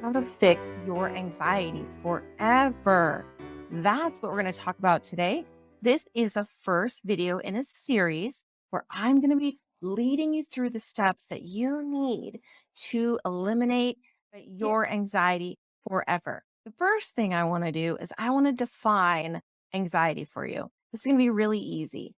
how to fix your anxiety forever. That's what we're going to talk about today. This is a first video in a series where I'm going to be leading you through the steps that you need to eliminate your anxiety forever. The first thing I want to do is I want to define anxiety for you. This is going to be really easy.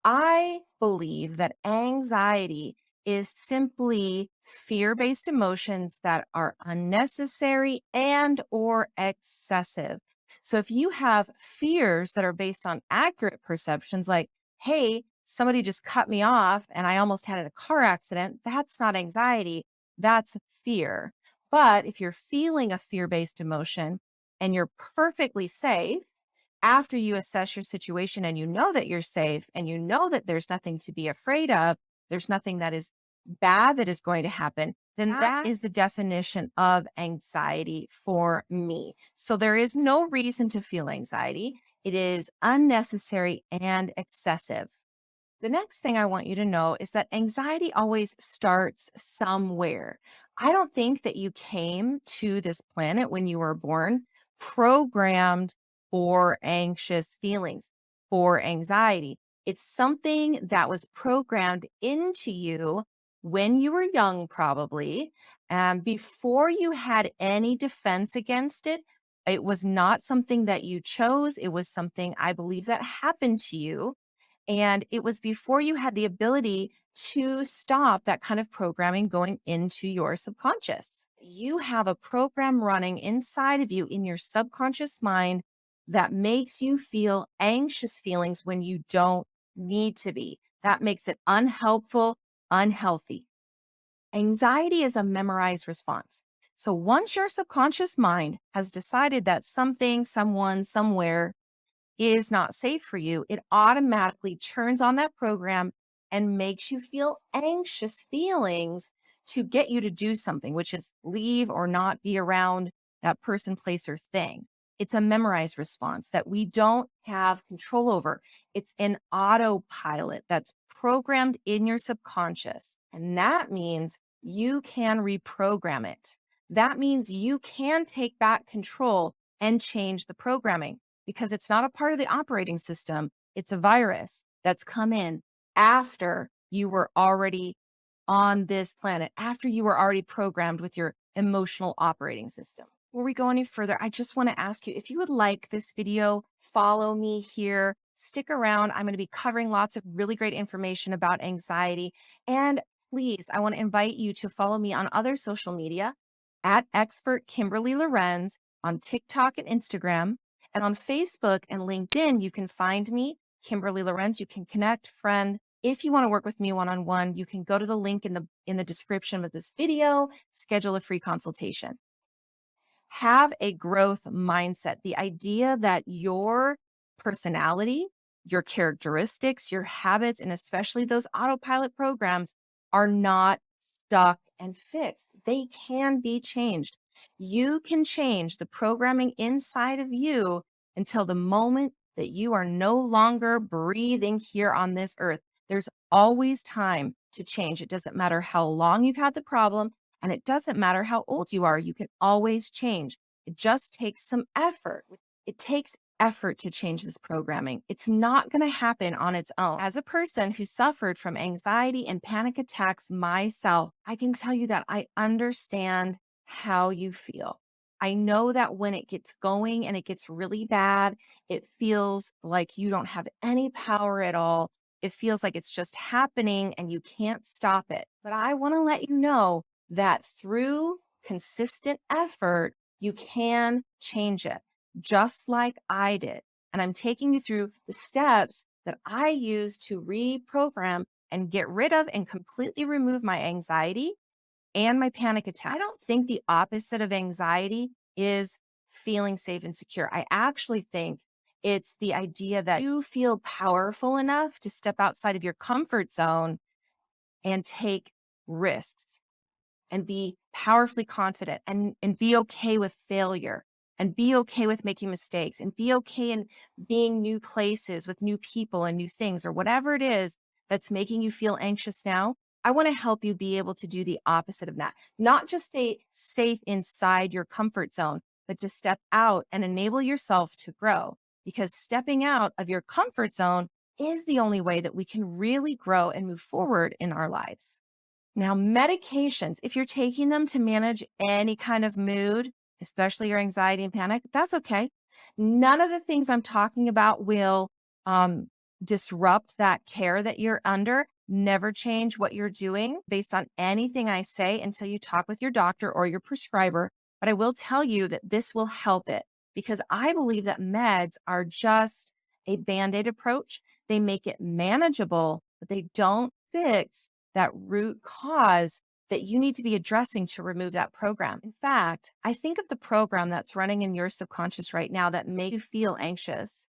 I believe that anxiety is simply fear-based emotions that are unnecessary and or excessive. So if you have fears that are based on accurate perceptions like, hey, somebody just cut me off and I almost had a car accident, that's not anxiety, that's fear. But if you're feeling a fear-based emotion and you're perfectly safe, after you assess your situation and you know that you're safe and you know that there's nothing to be afraid of, there's nothing that is bad that is going to happen, then that is the definition of anxiety for me. So there is no reason to feel anxiety. It is unnecessary and excessive. The next thing I want you to know is that anxiety always starts somewhere. I don't think that you came to this planet when you were born programmed for anxious feelings, for anxiety. It's something that was programmed into you when you were young, probably, and before you had any defense against it. It was not something that you chose. It was something I believe that happened to you, and it was before you had the ability to stop that kind of programming going into your subconscious. You have a program running inside of you in your subconscious mind that makes you feel anxious feelings when you don't need to be. That makes it unhelpful, unhealthy. Anxiety is a memorized response. So once your subconscious mind has decided that something, someone, somewhere is not safe for you, it automatically turns on that program and makes you feel anxious feelings to get you to do something, which is leave or not be around that person, place, or thing. It's a memorized response that we don't have control over. It's an autopilot that's programmed in your subconscious. And that means you can reprogram it. That means you can take back control and change the programming, because it's not a part of the operating system. It's a virus that's come in after you were already on this planet, after you were already programmed with your emotional operating system. Before we go any further, I just want to ask you, if you would like this video, follow me here, stick around. I'm going to be covering lots of really great information about anxiety. And please, I want to invite you to follow me on other social media at expert Kimberly Lorenz on TikTok and Instagram. And on Facebook and LinkedIn, you can find me, Kimberly Lorenz. You can connect, friend. If you want to work with me one-on-one, you can go to the link in the description of this video, schedule a free consultation. Have a growth mindset. The idea that your personality, your characteristics, your habits, and especially those autopilot programs are not stuck and fixed. They can be changed. You can change the programming inside of you until the moment that you are no longer breathing here on this earth. There's always time to change. It doesn't matter how long you've had the problem, and it doesn't matter how old you are. You can always change. It just takes some effort. It takes effort to change this programming. It's not going to happen on its own. As a person who suffered from anxiety and panic attacks myself, I can tell you that I understand how you feel. I know that when it gets going and it gets really bad, it feels like you don't have any power at all. It feels like it's just happening and you can't stop it. But I want to let you know that through consistent effort, you can change it, just like I did. And I'm taking you through the steps that I use to reprogram and get rid of and completely remove my anxiety and my panic attack. I don't think the opposite of anxiety is feeling safe and secure. I actually think it's the idea that you feel powerful enough to step outside of your comfort zone and take risks and be powerfully confident and be okay with failure and be okay with making mistakes and be okay in being new places with new people and new things or whatever it is that's making you feel anxious now. I want to help you be able to do the opposite of that, not just stay safe inside your comfort zone, but to step out and enable yourself to grow. Because stepping out of your comfort zone is the only way that we can really grow and move forward in our lives. Now, medications, if you're taking them to manage any kind of mood, especially your anxiety and panic, that's okay. None of the things I'm talking about will um, disrupt that care that you're under. Never change what you're doing based on anything I say until you talk with your doctor or your prescriber. But I will tell you that this will help it because I believe that meds are just a band aid approach. They make it manageable, but they don't fix that root cause that you need to be addressing to remove that program. In fact, I think of the program that's running in your subconscious right now that makes you feel anxious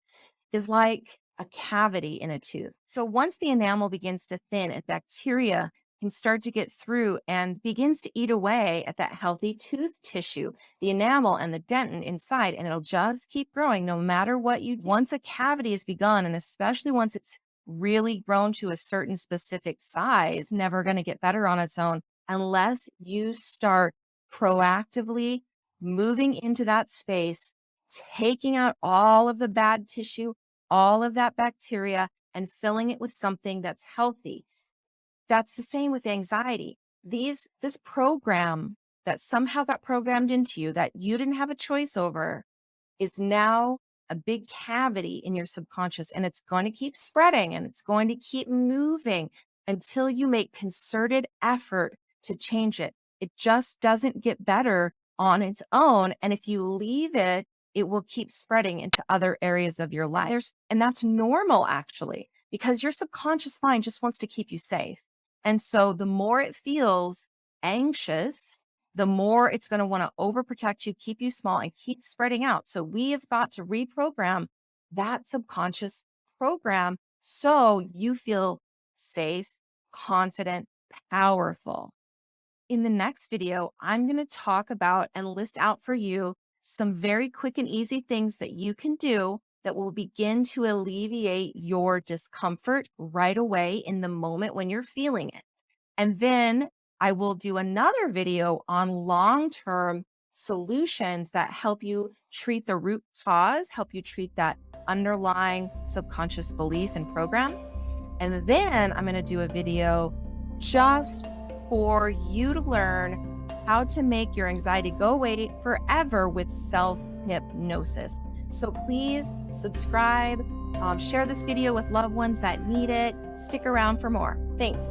is like a cavity in a tooth. So once the enamel begins to thin and bacteria can start to get through and begins to eat away at that healthy tooth tissue, the enamel and the dentin inside, and it'll just keep growing no matter what you do. Once a cavity has begun, and especially once it's really grown to a certain specific size, never going to get better on its own unless you start proactively moving into that space, taking out all of the bad tissue, all of that bacteria, and filling it with something that's healthy. That's the same with anxiety. This program that somehow got programmed into you that you didn't have a choice over is now a big cavity in your subconscious, and it's going to keep spreading and it's going to keep moving until you make concerted effort to change it. It just doesn't get better on its own. And if you leave it, it will keep spreading into other areas of your life. And that's normal, actually, because your subconscious mind just wants to keep you safe. And so the more it feels anxious, the more it's going to want to overprotect you, keep you small, and keep spreading out. So we have got to reprogram that subconscious program so you feel safe, confident, powerful. In the next video, I'm going to talk about and list out for you some very quick and easy things that you can do that will begin to alleviate your discomfort right away in the moment when you're feeling it. And then I will do another video on long-term solutions that help you treat the root cause, help you treat that underlying subconscious belief and program. And then I'm going to do a video just for you to learn how to make your anxiety go away forever with self-hypnosis. So please subscribe, share this video with loved ones that need it. Stick around for more. Thanks.